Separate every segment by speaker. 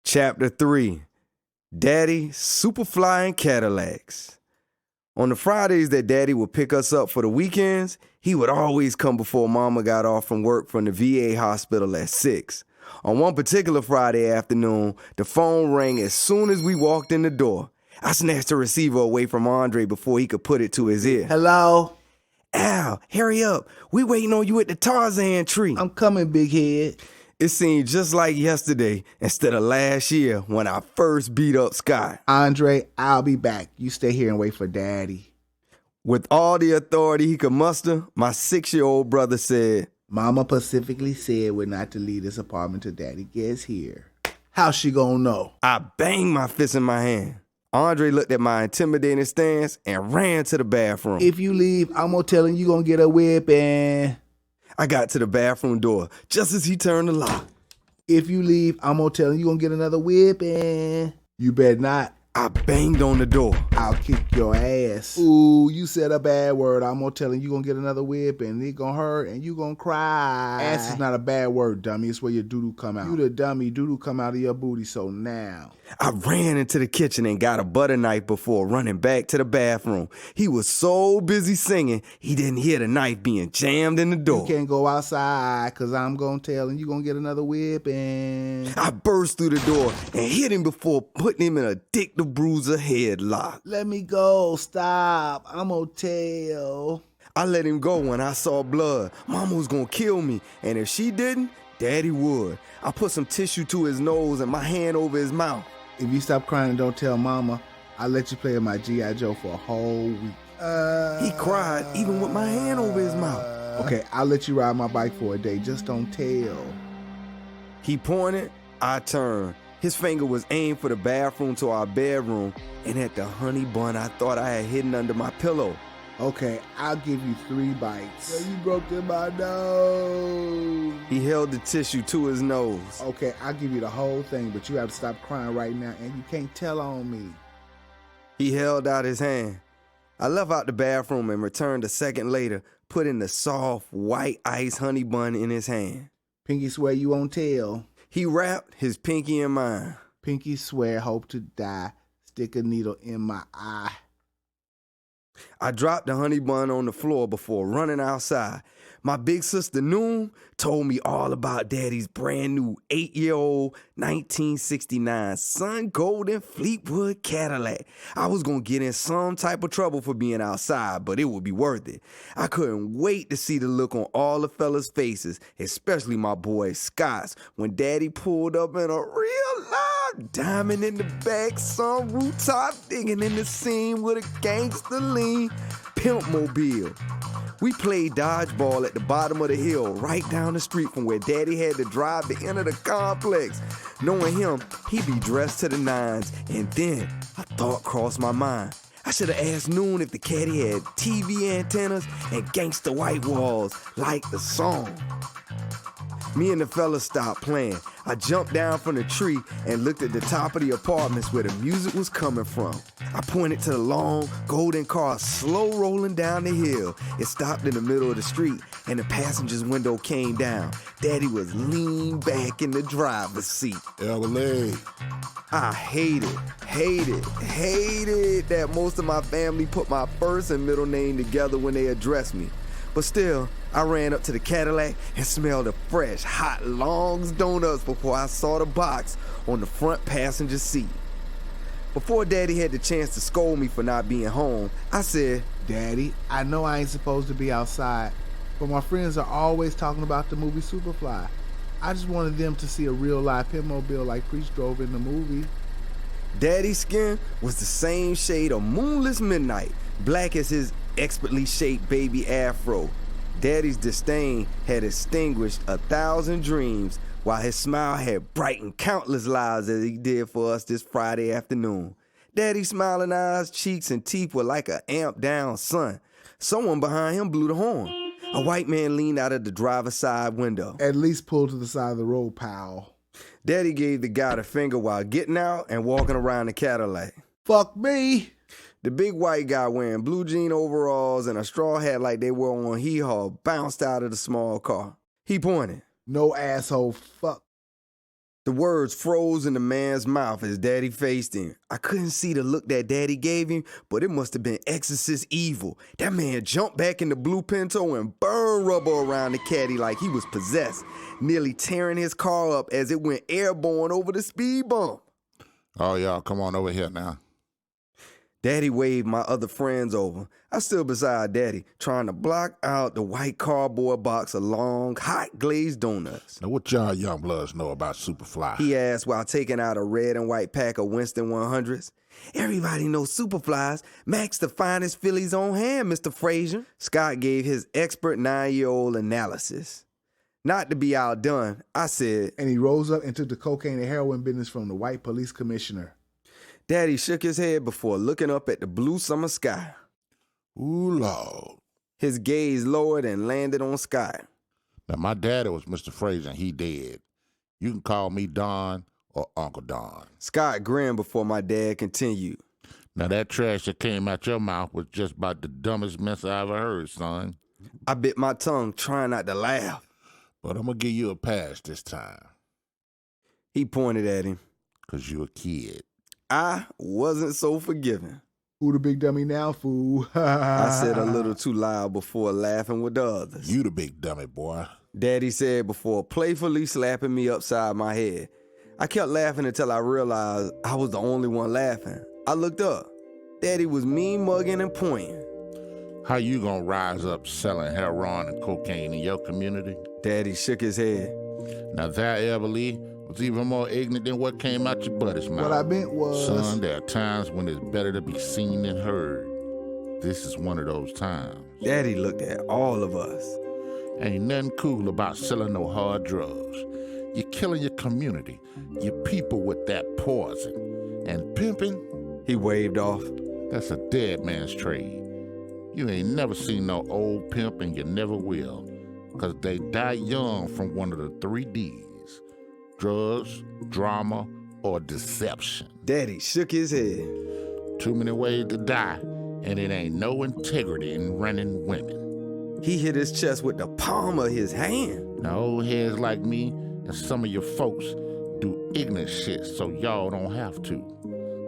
Speaker 1: Chapter 3, Daddy Superflying Cadillacs. On the Fridays that Daddy would pick us up for the weekends, he would always come before Mama got off from work from the VA hospital at 6. On one particular Friday afternoon, the phone rang as soon as we walked in the door. I snatched the receiver away from Andre before he could put it to his ear.
Speaker 2: Hello?
Speaker 1: Al, hurry up. We waiting on you at the Tarzan tree.
Speaker 2: I'm coming, big head.
Speaker 1: It seemed just like yesterday instead of last year when I first beat up Scott.
Speaker 2: Andre, I'll be back. You stay here and wait for Daddy.
Speaker 1: With all the authority he could muster, my 6-year-old brother said,
Speaker 2: Mama specifically said we're not to leave this apartment till Daddy gets here. How's she gonna know?
Speaker 1: I banged my fist in my hand. Andre looked at my intimidating stance and ran to the bathroom.
Speaker 2: If you leave, I'm gonna tell him you gonna get a whipping.
Speaker 1: I got to the bathroom door just as he turned the lock.
Speaker 2: If you leave, I'm gonna tell him you gonna get another whipping. You better not.
Speaker 1: I banged on the door.
Speaker 2: I'll kick your ass. Ooh, you said a bad word. I'm gonna tell him you gonna get another whipping. It gonna hurt and you gonna cry. Ass is not a bad word, dummy. It's where your doo-doo come out. You the dummy, doo-doo come out of your booty, so now.
Speaker 1: I ran into the kitchen and got a butter knife before running back to the bathroom. He was so busy singing, he didn't hear the knife being jammed in the door.
Speaker 2: You can't go outside, because I'm going to tell him you going to get another whipping.
Speaker 1: I burst through the door and hit him before putting him in a Dick the Bruiser headlock.
Speaker 2: Let me go. Stop. I'm going to tell.
Speaker 1: I let him go when I saw blood. Mama was going to kill me, and if she didn't, Daddy would. I put some tissue to his nose and my hand over his mouth.
Speaker 2: If you stop crying and don't tell Mama, I'll let you play with my G.I. Joe for a whole week.
Speaker 1: He cried even with my hand over his mouth.
Speaker 2: Okay, I'll let you ride my bike for a day. Just don't tell.
Speaker 1: He pointed, I turned. His finger was aimed for the bathroom to our bedroom and at the honey bun I thought I had hidden under my pillow.
Speaker 2: Okay, I'll give you 3 bites. Yeah, you broke in my nose.
Speaker 1: He held the tissue to his nose.
Speaker 2: Okay, I'll give you the whole thing, but you have to stop crying right now, and you can't tell on me.
Speaker 1: He held out his hand. I left out the bathroom and returned a second later, putting the soft, white ice honey bun in his hand.
Speaker 2: Pinky swear you won't tell.
Speaker 1: He wrapped his pinky in mine.
Speaker 2: Pinky swear hope to die. Stick a needle in my eye.
Speaker 1: I dropped the honey bun on the floor before running outside. My big sister Noon told me all about Daddy's brand new 8-year-old 1969 Sun Golden Fleetwood Cadillac. I was gonna get in some type of trouble for being outside, but it would be worth it. I couldn't wait to see the look on all the fellas' faces, especially my boy Scott's, when Daddy pulled up in a real live diamond in the back, some rooftop digging in the scene with a gangster lean pimp mobile. We played dodgeball at the bottom of the hill, right down the street from where Daddy had to drive to enter the complex. Knowing him, he'd be dressed to the nines, and then a thought crossed my mind. I should have asked Noon if the caddy had TV antennas and gangster white walls, like the song. Me and the fellas stopped playing. I jumped down from the tree and looked at the top of the apartments where the music was coming from. I pointed to the long, golden car slow rolling down the hill. It stopped in the middle of the street and the passenger's window came down. Daddy was leaned back in the driver's seat.
Speaker 2: LA.
Speaker 1: I hated that most of my family put my first and middle name together when they addressed me. But still, I ran up to the Cadillac and smelled the fresh, hot Long's donuts before I saw the box on the front passenger seat. Before Daddy had the chance to scold me for not being home, I said,
Speaker 2: Daddy, I know I ain't supposed to be outside, but my friends are always talking about the movie Superfly. I just wanted them to see a real live pitmobile like Preach drove in the movie.
Speaker 1: Daddy's skin was the same shade of moonless midnight, black as his expertly shaped baby afro. Daddy's disdain had extinguished 1,000 dreams, while his smile had brightened countless lives as he did for us this Friday afternoon. Daddy's smiling eyes, cheeks, and teeth were like an amped down sun. Someone behind him blew the horn. A white man leaned out of the driver's side window.
Speaker 2: At least pull to the side of the road, pal.
Speaker 1: Daddy gave the guy the finger while getting out and walking around the Cadillac.
Speaker 2: Fuck me.
Speaker 1: The big white guy wearing blue jean overalls and a straw hat like they were on Hee-Haw bounced out of the small car. He pointed.
Speaker 2: No asshole, fuck
Speaker 1: The words froze in the man's mouth as Daddy faced him. I couldn't see the look that Daddy gave him, but it must have been exorcist evil. That man jumped back in the blue Pinto and burned rubber around the caddy like he was possessed, nearly tearing his car up as it went airborne over the speed bump.
Speaker 3: Oh, y'all, come on over here now.
Speaker 1: Daddy waved my other friends over. I stood beside Daddy, trying to block out the white cardboard box of long, hot glazed donuts.
Speaker 3: Now, what y'all young bloods know about Superfly?
Speaker 1: He asked while taking out a red and white pack of Winston 100s. Everybody knows Superflies. Max the finest Phillies on hand, Mr. Frazier. Scott gave his expert 9-year-old analysis. Not to be outdone, I said,
Speaker 2: And he rose up and took the cocaine and heroin business from the white police commissioner.
Speaker 1: Daddy shook his head before looking up at the blue summer sky.
Speaker 3: Ooh, Lord.
Speaker 1: His gaze lowered and landed on Scott.
Speaker 3: Now, my daddy was Mr. Frazier, and he dead. You can call me Don or Uncle Don.
Speaker 1: Scott grinned before my dad continued.
Speaker 3: Now, that trash that came out your mouth was just about the dumbest mess I ever heard, son.
Speaker 1: I bit my tongue, trying not to laugh.
Speaker 3: But I'm going to give you a pass this time.
Speaker 1: He pointed at him.
Speaker 3: 'Cause you a kid.
Speaker 1: I wasn't so forgiving.
Speaker 2: Who the big dummy now, fool?
Speaker 1: I said a little too loud before laughing with the others.
Speaker 3: You the big dummy, boy.
Speaker 1: Daddy said before playfully slapping me upside my head. I kept laughing until I realized I was the only one laughing. I looked up. Daddy was mean mugging and pointing.
Speaker 3: How you gonna rise up selling heroin and cocaine in your community?
Speaker 1: Daddy shook his head.
Speaker 3: Now that, Everly, was even more ignorant than what came out your buddy's mouth.
Speaker 2: What I meant was...
Speaker 3: Son, there are times when it's better to be seen than heard. This is one of those times.
Speaker 1: Daddy looked at all of us.
Speaker 3: Ain't nothing cool about selling no hard drugs. You're killing your community, your people with that poison. And pimping?
Speaker 1: He waved off.
Speaker 3: That's a dead man's trade. You ain't never seen no old pimp and you never will. 'Cause they die young from one of the 3 Ds. Drugs, drama, or deception.
Speaker 1: Daddy shook his head.
Speaker 3: Too many ways to die, and it ain't no integrity in running women.
Speaker 1: He hit his chest with the palm of his hand.
Speaker 3: Now, old heads like me and some of your folks do ignorant shit so y'all don't have to.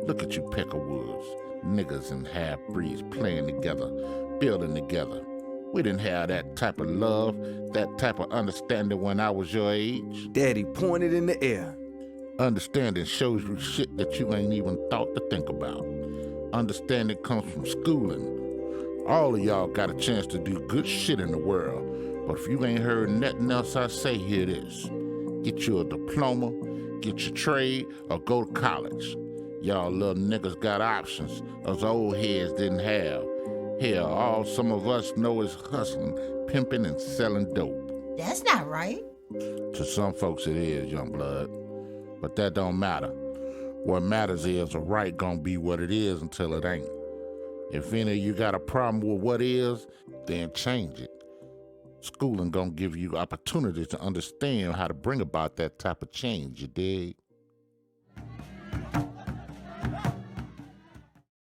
Speaker 3: Look at you peckerwoods, niggas and half-breeds playing together, building together. We didn't have that type of love, that type of understanding when I was your age.
Speaker 1: Daddy pointed in the air.
Speaker 3: Understanding shows you shit that you ain't even thought to think about. Understanding comes from schooling. All of y'all got a chance to do good shit in the world, but if you ain't heard nothing else I say, hear this. Get you a diploma, get your trade, or go to college. Y'all little niggas got options us old heads didn't have. Hell, all some of us know is hustling, pimping, and selling dope.
Speaker 4: That's not right.
Speaker 3: To some folks it is, young blood. But that don't matter. What matters is a right gonna be what it is until it ain't. If any of you got a problem with what is, then change it. Schooling gonna give you opportunities to understand how to bring about that type of change, you dig?